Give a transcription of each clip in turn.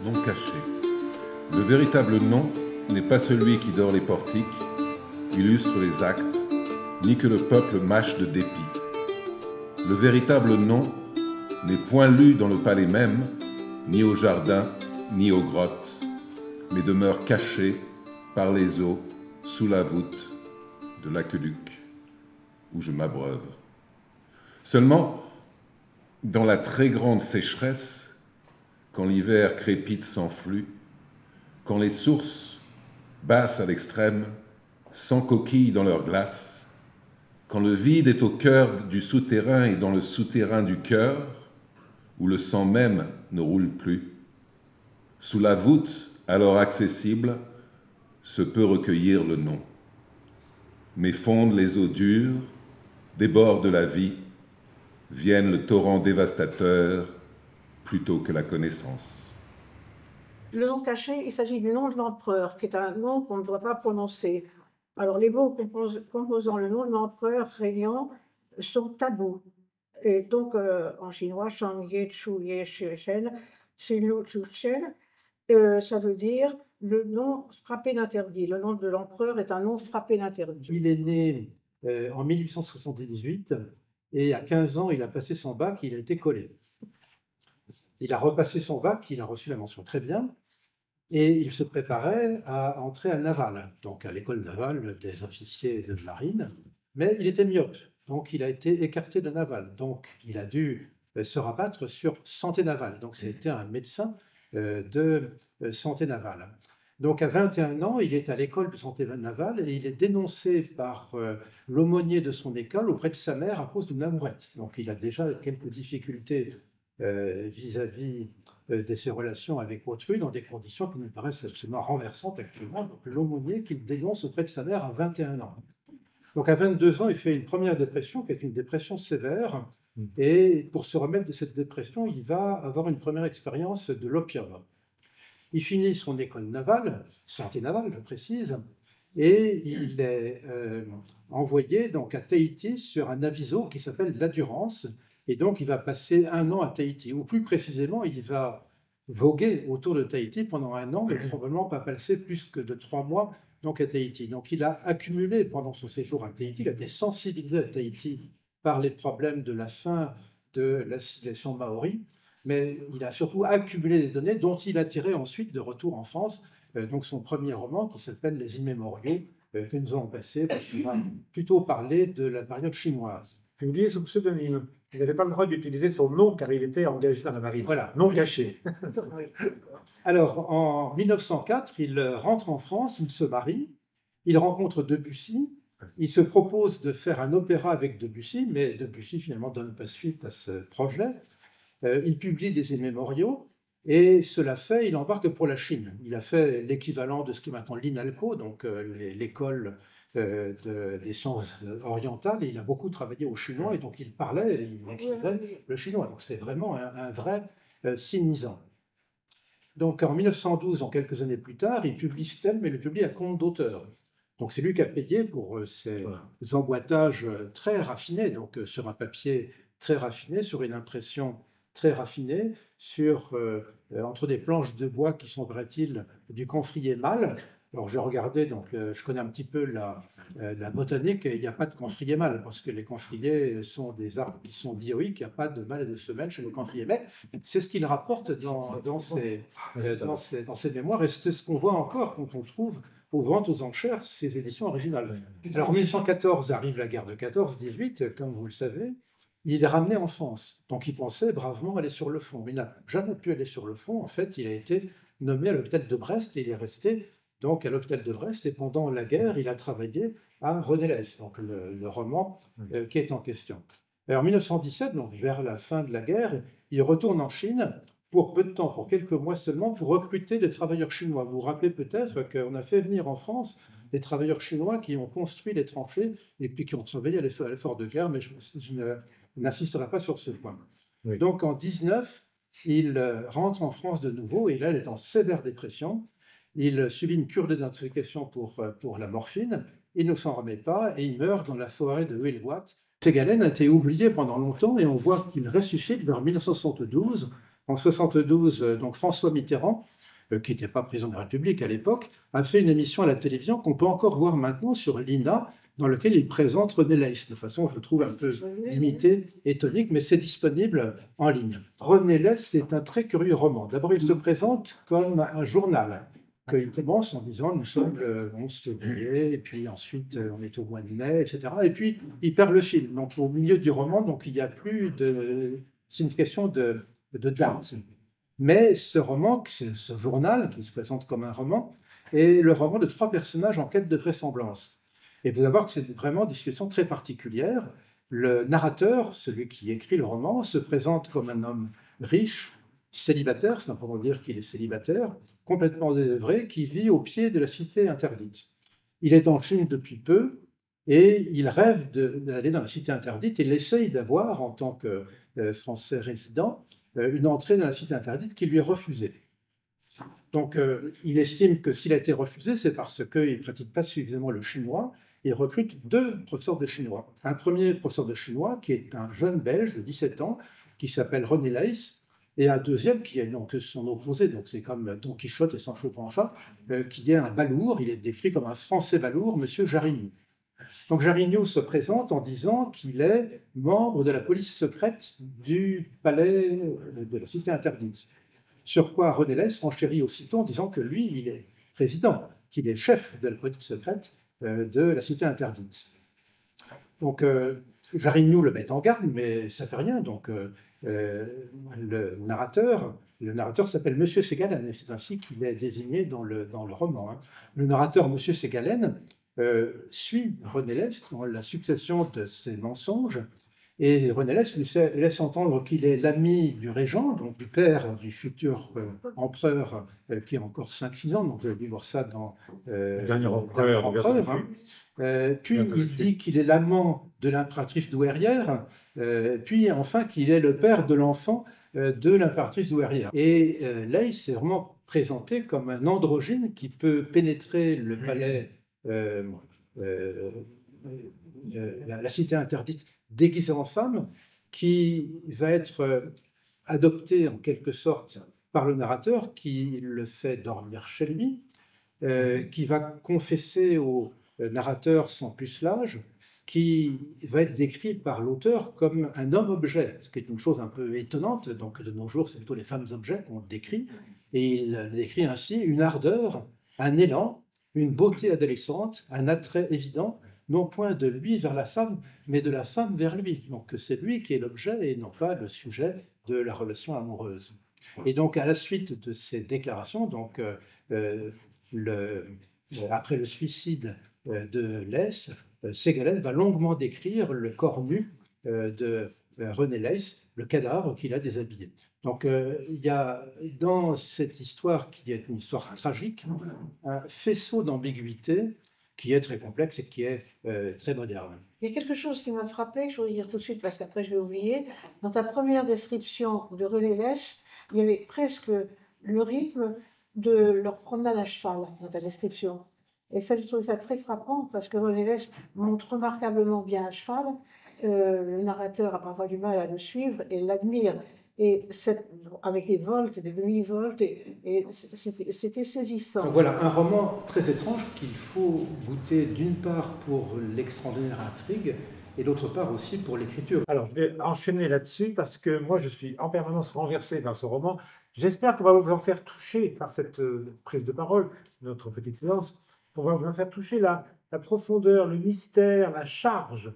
nom caché. Le véritable nom n'est pas celui qui dore les portiques, illustre les actes, ni que le peuple mâche de dépit. Le véritable nom n'est point lu dans le palais même, ni au jardin, ni aux grottes, mais demeure caché par les eaux, sous la voûte de l'aqueduc, où je m'abreuve. Seulement, dans la très grande sécheresse, quand l'hiver crépite sans flux, quand les sources, basses à l'extrême, sans coquilles dans leur glace, quand le vide est au cœur du souterrain et dans le souterrain du cœur, où le sang même ne roule plus, sous la voûte alors accessible, se peut recueillir le nom. Mais fondent les eaux dures, déborde la vie, vienne le torrent dévastateur plutôt que la connaissance. Le nom caché, il s'agit du nom de l'empereur, qui est un nom qu'on ne doit pas prononcer. Alors, les mots composant le nom de l'empereur régnant sont tabous. Et donc, en chinois, Shang Ye Chu Ye Xue Shen, Xin Lu Chu Shen, ça veut dire le nom frappé d'interdit. Le nom de l'empereur est un nom frappé d'interdit. Il est né en 1878 et à 15 ans, il a passé son bac, il a été collé. Il a repassé son bac, il a reçu la mention très bien et il se préparait à entrer à Naval, donc à l'école navale des officiers de marine, mais il était myope, donc il a été écarté de Naval. Donc il a dû se rabattre sur santé navale. Donc c'était un médecin de santé navale. Donc à 21 ans, il est à l'école de santé navale et il est dénoncé par l'aumônier de son école auprès de sa mère à cause d'une amourette. Donc il a déjà quelques difficultés vis-à-vis de ses relations avec autrui dans des conditions qui me paraissent absolument renversantes actuellement. Donc l'aumônier qu'il dénonce auprès de sa mère à 21 ans. Donc à 22 ans, il fait une première dépression qui est une dépression sévère. Et pour se remettre de cette dépression, il va avoir une première expérience de l'opium. Il finit son école navale, santé navale, je précise, et il est envoyé donc à Tahiti sur un aviso qui s'appelle l'Adurance. Et donc, il va passer 1 an à Tahiti, ou plus précisément, il va voguer autour de Tahiti pendant 1 an, mais probablement pas passer plus que de 3 mois donc à Tahiti. Donc, il a accumulé pendant son séjour à Tahiti, il a été sensibilisé à Tahiti par les problèmes de la fin de l'assimilation maori, mais il a surtout accumulé des données dont il a tiré ensuite de retour en France donc son premier roman qui s'appelle Les Immémoriaux, que nous allons passer parce qu'on va plutôt parler de la période chinoise. Publié sous pseudonyme. Il n'avait pas le droit d'utiliser son nom car il était engagé dans la marine. Voilà. Nom caché. Alors, en 1904, il rentre en France, il se marie, il rencontre Debussy, il se propose de faire un opéra avec Debussy, mais Debussy finalement donne pas suite à ce projet. Il publie Les Immémoriaux, et cela fait, il embarque pour la Chine. Il a fait l'équivalent de ce qui est maintenant l'INALCO, donc l'école des sciences orientales, et il a beaucoup travaillé au chinois, et donc il parlait et il écrivait le chinois. Donc c'était vraiment un vrai sinisant. Donc en 1912, en quelques années plus tard, il publie Stème, mais il le publie à compte d'auteur. Donc c'est lui qui a payé pour ces emboîtages très raffinés, donc sur un papier très raffiné, sur une impression très raffinée, entre des planches de bois qui sont, paraît-il, du camphrier mâle. Alors j'ai regardé, donc je connais un petit peu la botanique, et il n'y a pas de camphrier mâle, parce que les camphriers sont des arbres qui sont dioïques, il n'y a pas de mâle et de femelle chez les camphriers. Mais c'est ce qu'il rapporte dans ses mémoires, et c'est ce qu'on voit encore quand on trouve aux ventes aux enchères ces éditions originales. Alors en 1814 arrive la guerre de 14-18, comme vous le savez. Il est ramené en France, donc il pensait bravement aller sur le front. Il n'a jamais pu aller sur le front. En fait, il a été nommé à l'hôpital de Brest et il est resté donc à l'hôpital de Brest. Et pendant la guerre, il a travaillé à René Lès, donc le roman qui est en question. Et en 1917, donc vers la fin de la guerre, il retourne en Chine pour peu de temps, pour quelques mois seulement, pour recruter des travailleurs chinois. Vous vous rappelez peut-être qu'on a fait venir en France des travailleurs chinois qui ont construit les tranchées et puis qui ont surveillé à l'effort de guerre, mais je n'insisterai pas sur ce point. Oui. Donc en 19, il rentre en France de nouveau et là, il est en sévère dépression. Il subit une cure d'identification pour la morphine, il ne s'en remet pas et il meurt dans la forêt de Huelgoat. Ségalen a été oublié pendant longtemps et on voit qu'il ressuscite vers 1972 En 72, donc François Mitterrand, qui n'était pas président de la République à l'époque, a fait une émission à la télévision qu'on peut encore voir maintenant sur l'INA, dans laquelle il présente René Leys, de façon, je trouve, un peu limitée et tonique, mais c'est disponible en ligne. René Leys est un très curieux roman. D'abord, il se présente comme un journal, qu'il commence en disant « nous sommes le 11 février », et puis ensuite on est au mois de mai, etc. Et puis il perd le fil. Donc au milieu du roman, donc, il n'y a plus de signification de date. Mais ce roman, ce journal, qui se présente comme un roman, est le roman de 3 personnages en quête de vraisemblance. Et vous allez voir que c'est vraiment des situations très particulières. Le narrateur, celui qui écrit le roman, se présente comme un homme riche, célibataire, c'est important de dire qu'il est célibataire, complètement désœuvré, qui vit au pied de la cité interdite. Il est en Chine depuis peu et il rêve d'aller dans la cité interdite et il essaye d'avoir, en tant que Français résident, une entrée dans la cité interdite qui lui est refusée. Donc il estime que s'il a été refusé, c'est parce qu'il ne pratique pas suffisamment le chinois. Il recrute 2 professeurs de chinois. Un premier professeur de chinois qui est un jeune Belge de 17 ans qui s'appelle René Leys, et un deuxième qui est donc son opposé, donc c'est comme Don Quichotte et Sancho Panza, qui est un balourd, il est décrit comme un Français balourd, Monsieur Jarignou. Donc Jarignou se présente en disant qu'il est membre de la police secrète du palais de la cité interdite. Sur quoi René Leys renchérit aussitôt en disant que lui, il est président, qu'il est chef de la police secrète de la cité interdite. Donc Jarignou le met en garde, mais ça ne fait rien. Donc le narrateur s'appelle Monsieur Ségalen, et c'est ainsi qu'il est désigné dans le roman. Hein. Le narrateur, Monsieur Ségalen, suit René Leys dans la succession de ses mensonges, et René Leys lui laisse entendre qu'il est l'ami du régent, donc du père du futur empereur, qui a encore 5-6 ans, donc vous allez voir ça dans Le dernier empereur. Puis il dit qu'il est l'amant de l'impératrice douairière, puis enfin qu'il est le père de l'enfant de l'impératrice douairière. Et Leys est vraiment présenté comme un androgyne qui peut pénétrer le palais, la cité interdite, déguisé en femme, qui va être adopté en quelque sorte par le narrateur, qui le fait dormir chez lui, qui va confesser au narrateur son pucelage, qui va être décrit par l'auteur comme un homme-objet, ce qui est une chose un peu étonnante. Donc de nos jours, c'est plutôt les femmes-objets qu'on décrit, et il décrit ainsi une ardeur, un élan, une beauté adolescente, un attrait évident, non point de lui vers la femme, mais de la femme vers lui. Donc c'est lui qui est l'objet et non pas le sujet de la relation amoureuse. Et donc à la suite de ces déclarations, donc, après le suicide de Leys, Ségalen va longuement décrire le corps nu de René Leys, le cadavre qu'il a déshabillé. Donc il y a dans cette histoire, qui est une histoire tragique, un faisceau d'ambiguïté qui est très complexe et qui est très moderne. Il y a quelque chose qui m'a frappé, que je voudrais dire tout de suite parce qu'après je vais oublier. Dans ta première description de René Leys, il y avait presque le rythme de leur promenade à cheval dans ta description. Et ça, je trouve ça très frappant parce que René Leys montre remarquablement bien à cheval. Le narrateur a parfois du mal à le suivre et l'admire. Et avec des voltes, des demi-voltes, et c'était saisissant. Donc voilà, un roman très étrange qu'il faut goûter d'une part pour l'extraordinaire intrigue et d'autre part aussi pour l'écriture. Alors, je vais enchaîner là-dessus parce que moi, je suis en permanence renversé par ce roman. J'espère qu'on va vous en faire toucher par cette prise de parole, notre petite séance, qu'on va vous en faire toucher la profondeur, le mystère, la charge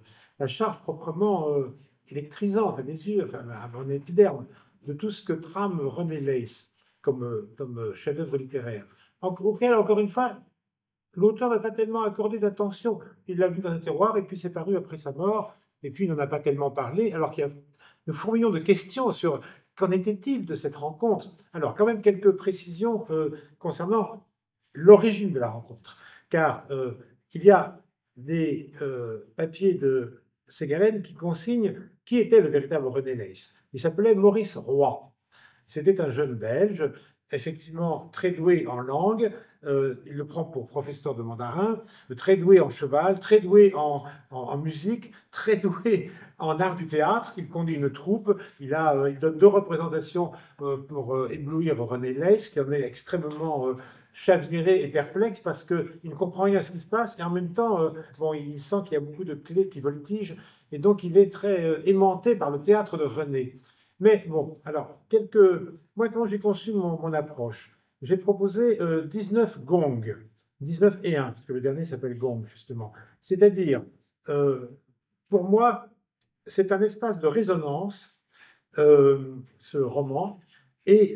proprement électrisante à mes yeux, enfin à mon épiderme, de tout ce que trame René Leys comme chef-d'œuvre littéraire. Auquel, encore une fois, l'auteur n'a pas tellement accordé d'attention. Il l'a lu dans un tiroir et puis c'est paru après sa mort, et puis il n'en a pas tellement parlé, alors qu'il y a un fourmillon de questions sur qu'en était-il de cette rencontre. Alors, quand même quelques précisions concernant l'origine de la rencontre, car il y a des papiers de Ségalen qui consignent qui était le véritable René Leys. Il s'appelait Maurice Roy. C'était un jeune Belge, effectivement très doué en langue, il le prend pour professeur de mandarin, très doué en cheval, très doué en musique, très doué en art du théâtre. Il conduit une troupe, il donne 2 représentations pour éblouir René Leys, qui en est extrêmement chaviré et perplexe parce qu'il ne comprend rien à ce qui se passe et en même temps, bon, il sent qu'il y a beaucoup de clés qui voltigent et donc il est très aimanté par le théâtre de René. Mais bon, alors, moi, comment j'ai conçu mon approche? J'ai proposé 19 gongs, 19 et 1, parce que le dernier s'appelle gong, justement. C'est-à-dire, pour moi, c'est un espace de résonance, ce roman, et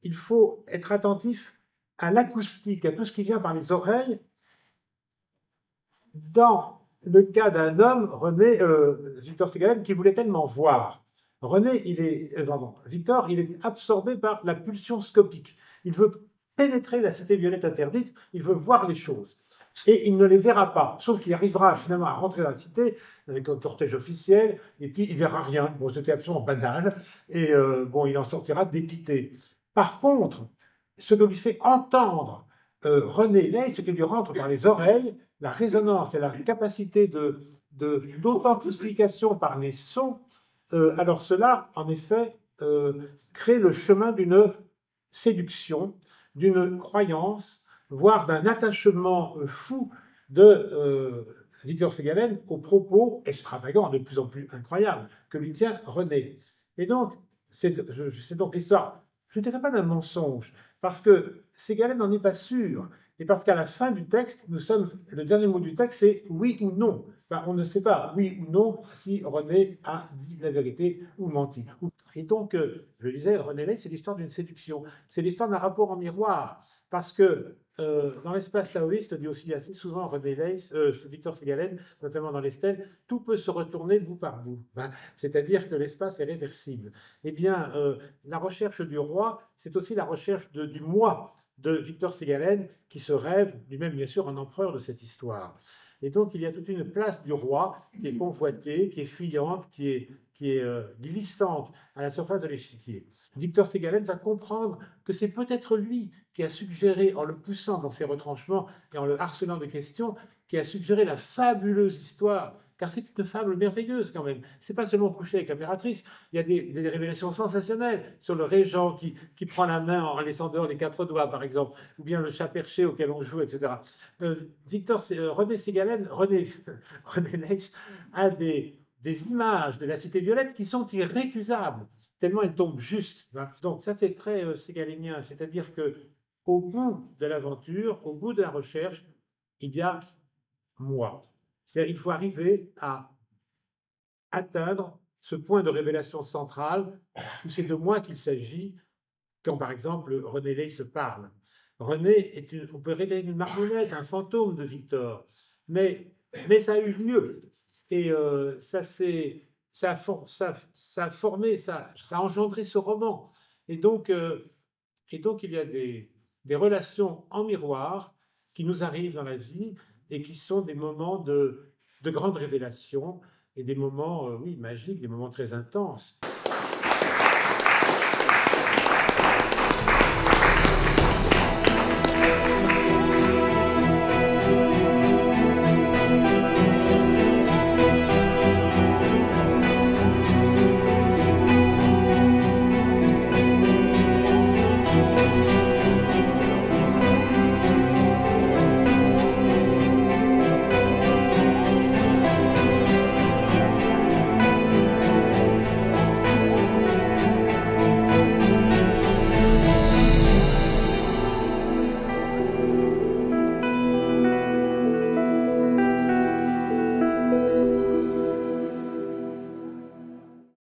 il faut être attentif à l'acoustique, à tout ce qui vient par les oreilles. Dans le cas d'un homme, Victor Ségalen, qui voulait tellement voir. Victor, il est absorbé par la pulsion scopique. Il veut pénétrer la cité violette interdite, il veut voir les choses. Et il ne les verra pas, sauf qu'il arrivera finalement à rentrer dans la cité avec un cortège officiel, et puis il verra rien. Bon, c'était absolument banal, et bon, il en sortira dépité. Par contre, ce que lui fait entendre René Leys, ce qui lui rentre par les oreilles, la résonance et la capacité d'authentification par les sons, alors cela, en effet, crée le chemin d'une séduction, d'une croyance, voire d'un attachement fou de Victor Ségalen aux propos extravagants, de plus en plus incroyables, que lui tient René. Et donc, c'est donc l'histoire, je ne dirais pas d'un mensonge, parce que Ségalen n'en est pas sûr, et parce qu'à la fin du texte, le dernier mot du texte, c'est oui ou non. Enfin, on ne sait pas, oui ou non, si René a dit la vérité ou menti. Et donc, je disais, René Leys, c'est l'histoire d'une séduction. C'est l'histoire d'un rapport en miroir. Parce que dans l'espace taoïste, dit aussi assez souvent René Leys, Victor Ségalen, notamment dans les stèles, tout peut se retourner bout par bout. C'est-à-dire que l'espace est réversible. Eh bien, la recherche du roi, c'est aussi la recherche du moi de Victor Ségalen, qui se rêve lui-même, bien sûr, un empereur de cette histoire. Et donc, il y a toute une place du roi qui est convoitée, qui est fuyante, qui est glissante à la surface de l'échiquier. Victor Ségalen va comprendre que c'est peut-être lui qui a suggéré, en le poussant dans ses retranchements et en le harcelant de questions, qui a suggéré la fabuleuse histoire, car c'est une fable merveilleuse quand même. C'est pas seulement coucher avec l'impératrice, il y a des révélations sensationnelles sur le régent qui prend la main en laissant dehors les 4 doigts, par exemple, ou bien le chat perché auquel on joue, etc. René Ségalen, René Leys a des images de la cité violette qui sont irrécusables, tellement elles tombent juste. Donc ça, c'est très ségalénien, c'est-à-dire que au bout de l'aventure, au bout de la recherche, il y a moi. C'est-à-dire qu'il faut arriver à atteindre ce point de révélation centrale où c'est de moi qu'il s'agit quand, par exemple, René Leys se parle. René on peut révéler une marionnette, un fantôme de Victor, mais ça a eu lieu. Et ça a formé, ça a engendré ce roman. Et donc il y a des relations en miroir qui nous arrivent dans la vie et qui sont des moments de grande révélation et des moments, oui, magiques, des moments très intenses.